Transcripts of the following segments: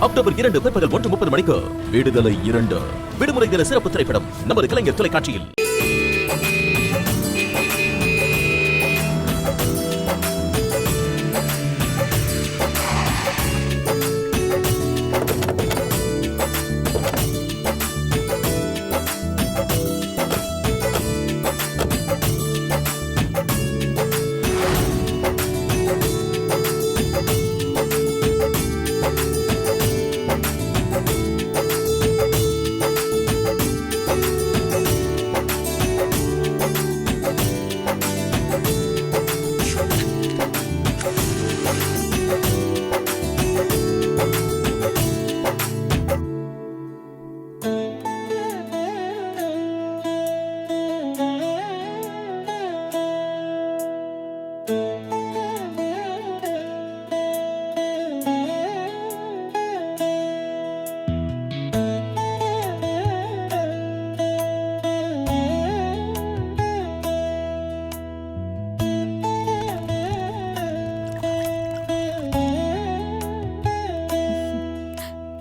October 2 பிற்பகல் 1:30 மணிக்கு விடுதலை 2 விடுமுறை தின சிறப்பு திரைப்படம் நமது கலைஞர் தொலைக்காட்சியில்.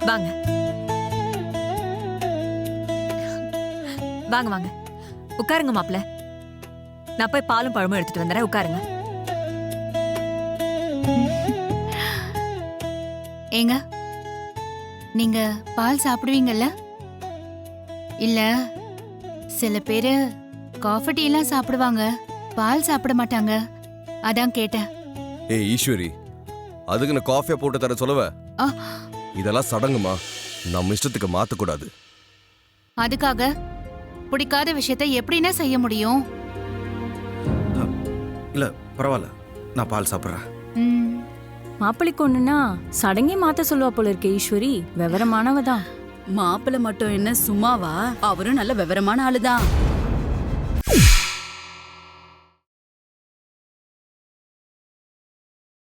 வாங்க வாங்க வாங்க உட்காருங்க மாப்ள. நான் போய் பாலும் பழமும் எடுத்துட்டு வந்துறேன். உட்காருங்க. ஏங்க, நீங்க பால் சாப்பிடுவீங்கல்ல? இல்ல சில பேரு காஃபி டீ எல்லாம் சாப்பிடுவாங்க, பால் சாப்பிட மாட்டாங்க. அதான் கேட்டேன். ஏய் ஈஸ்வரி, அதுக்கு நான் காஃபியா போட்டு தர சொல்லுவ? ஆ, இதெல்லாம் சடங்குமா, நம்ம இஷ்டத்துக்கு மாத்தக்கூடாது. அதுக்காக பிடிக்காத விஷயத்தை எப்படின்னா செய்ய முடியும்? இல்ல பரவாயில்ல, நான் பால் சாப்பிட்றேன். ம், மாப்பிள்ளைக்கு ஒண்ணுன்னா சடங்கே மாத்த சொல்லுவா போல இருக்க ஈஸ்வரி. விவரமானவதான். மாப்பிள்ள மட்டும் என்ன சும்மாவா? அவரும் நல்ல விவரமான ஆளுதான்.